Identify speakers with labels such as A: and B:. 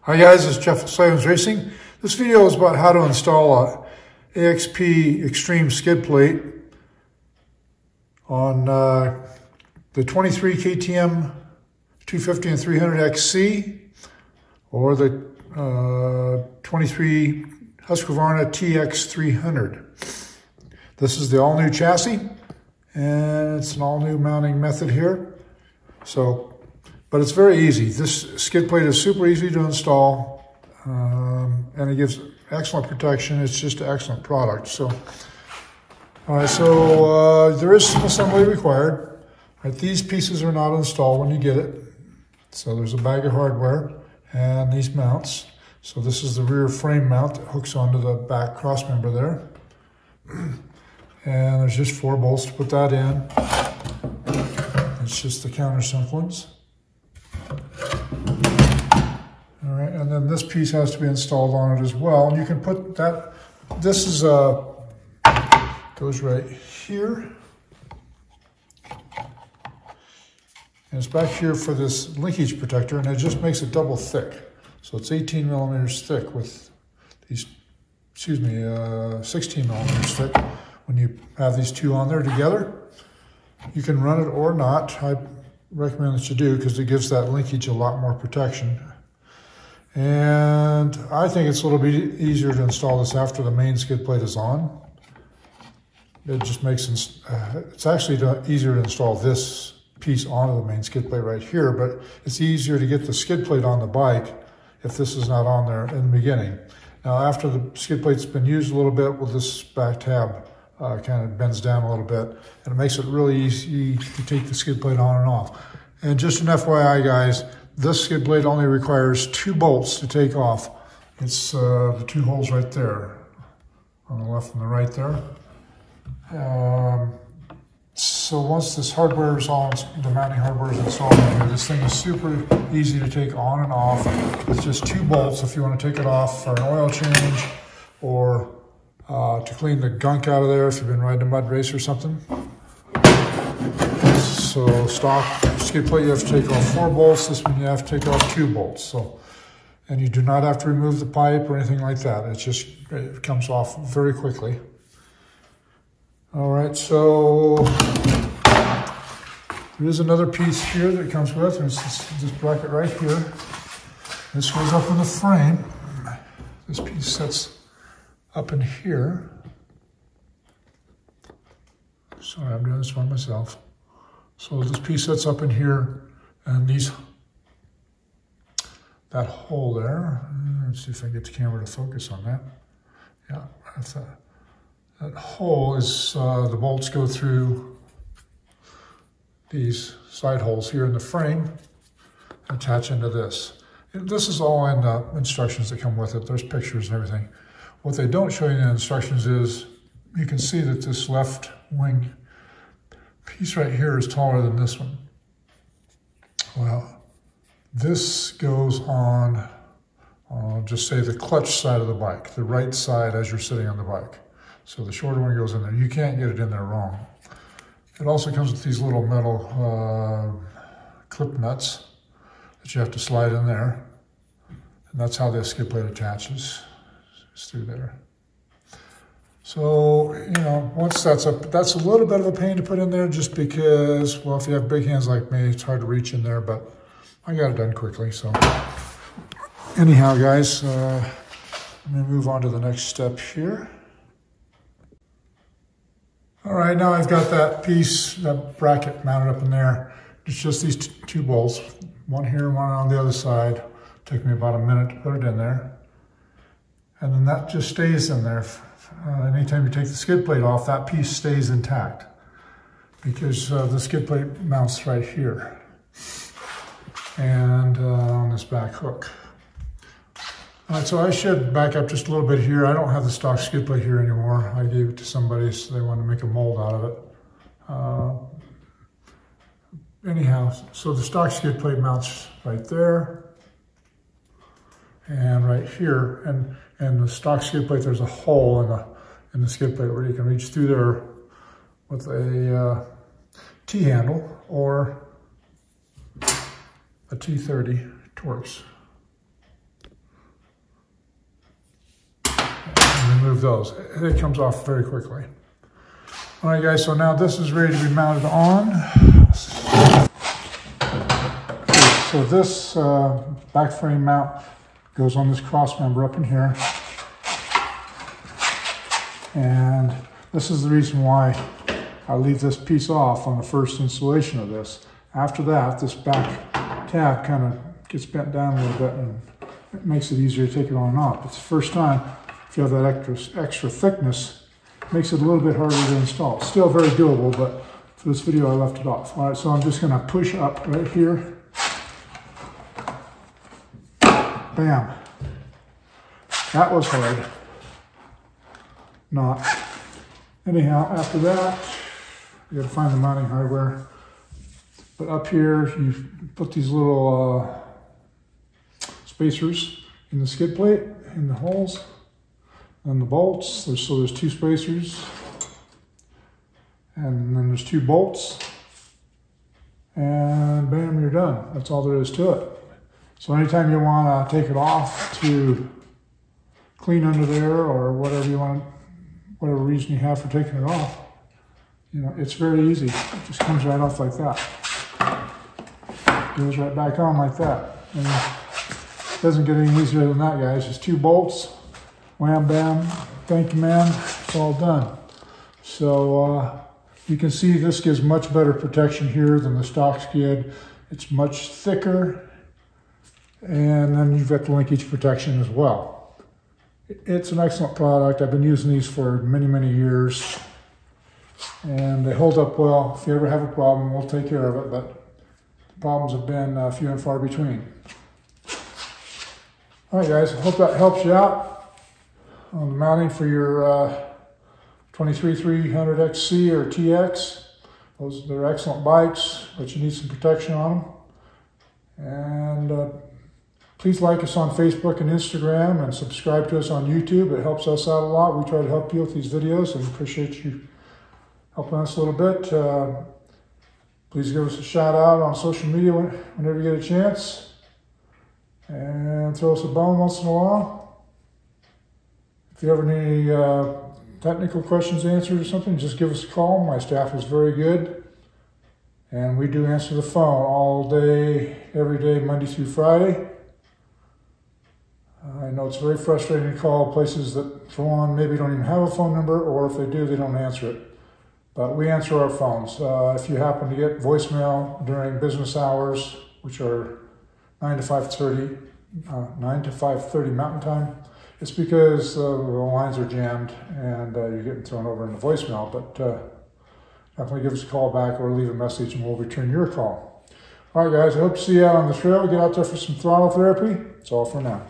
A: Hi guys, it's Jeff at Slavens Racing. This video is about how to install a AXP Xtreme skid plate on the 23 KTM 250 and 300 XC or the 23 Husqvarna TX 300. This is the all-new chassis and it's an all-new mounting method here. But it's very easy. This skid plate is super easy to install, and it gives excellent protection. It's just an excellent product. So, all right, so there is some assembly required. Right, these pieces are not installed when you get it. So there's a bag of hardware and these mounts. So this is the rear frame mount that hooks onto the back cross member there. And there's just 4 bolts to put that in. It's just the countersunk ones. All right, and then this piece has to be installed on it as well. And you can put that, this is goes right here. And it's back here for this linkage protector, and it just makes it double thick. So it's 18 millimeters thick with these, 16 millimeters thick. When you have these two on there together, you can run it or not. I recommend that you do because it gives that linkage a lot more protection. And I think it's a little bit easier to install this after the main skid plate is on. It just makes it's actually easier to install this piece onto the main skid plate right here, but it's easier to get the skid plate on the bike if this is not on there in the beginning. Now after the skid plate's been used a little bit, well, this back tab kind of bends down a little bit, and it makes it really easy to take the skid plate on and off. And just an FYI, guys, this skid plate only requires 2 bolts to take off. It's the 2 holes right there, on the left and the right there. So once this hardware is on, the mounting hardware is installed in here, this thing is super easy to take on and off with just 2 bolts if you want to take it off for an oil change or to clean the gunk out of there if you've been riding a mud race or something. So stock skid plate, you have to take off 4 bolts. This one you have to take off 2 bolts. So, and you do not have to remove the pipe or anything like that. It comes off very quickly. All right, so there is another piece here that comes with, and it's this bracket right here. This goes up in the frame. This piece sets up in here. Sorry, I'm doing this one myself. So this piece sets up in here, and that hole there. Let's see if I can get the camera to focus on that. Yeah, that hole is the bolts go through these side holes here in the frame, attach into this. And this is all in the instructions that come with it. There's pictures and everything. What they don't show you in the instructions is you can see that this left wing piece right here is taller than this one. Well, this goes on, just say the clutch side of the bike, the right side as you're sitting on the bike. So the shorter one goes in there. You can't get it in there wrong. It also comes with these little metal clip nuts that you have to slide in there. And that's how this skid plate attaches. It's through there. So, you know, once that's up, that's a little bit of a pain to put in there just because, well, if you have big hands like me, it's hard to reach in there, but I got it done quickly. So anyhow, guys, let me move on to the next step here. All right, now I've got that piece, that bracket mounted up in there. It's just these 2 bolts, one here and one on the other side. Took me about a minute to put it in there. And then that just stays in there. Anytime you take the skid plate off, that piece stays intact because the skid plate mounts right here and on this back hook. All right, so I should back up just a little bit here. I don't have the stock skid plate here anymore. I gave it to somebody so they wanted to make a mold out of it. Anyhow, so the stock skid plate mounts right there and right here. And the stock skid plate, there's a hole in the skid plate where you can reach through there with a T-handle or a T30 Torx. remove those. It comes off very quickly. All right, guys, so now this is ready to be mounted on. Okay, so this back frame mount goes on this cross member up in here. And this is the reason why I leave this piece off on the first installation of this. After that, this back tab kind of gets bent down a little bit and it makes it easier to take it on and off. It's the first time, if you have that extra thickness, it makes it a little bit harder to install. It's still very doable, but for this video I left it off. All right, so I'm just gonna push up right here. Bam. That was hard. Not. Anyhow, after that, you gotta find the mounting hardware. But up here, you put these little spacers in the skid plate, in the holes, and the bolts. So there's 2 spacers, and then there's 2 bolts, and bam, you're done. That's all there is to it. So anytime you want to take it off to clean under there, or whatever you want, whatever reason you have for taking it off, you know, it's very easy. It just comes right off like that. Goes right back on like that. And it doesn't get any easier than that, guys. Just 2 bolts, wham bam, thank you ma'am, it's all done. So you can see this gives much better protection here than the stock skid. It's much thicker, and then you've got the linkage protection as well. It's an excellent product. I've been using these for many, many years, and they hold up well. If you ever have a problem, we'll take care of it, but problems have been few and far between. All right, guys, I hope that helps you out on the mounting for your 23300XC or TX. They're excellent bikes, but you need some protection on them. And please like us on Facebook and Instagram, and subscribe to us on YouTube. It helps us out a lot. We try to help you with these videos, and appreciate you helping us a little bit. Please give us a shout out on social media whenever you get a chance. And throw us a bone once in a while. If you ever need any technical questions answered or something, just give us a call. My staff is very good. And we do answer the phone all day, every day, Monday through Friday. I know it's very frustrating to call places that, for one, maybe don't even have a phone number, or if they do, they don't answer it. But we answer our phones. If you happen to get voicemail during business hours, which are 9 to 5:30 Mountain Time, it's because the lines are jammed and you're getting thrown over into voicemail. But definitely give us a call back or leave a message and we'll return your call. All right, guys, I hope to see you out on the trail. Get out there for some throttle therapy. That's all for now.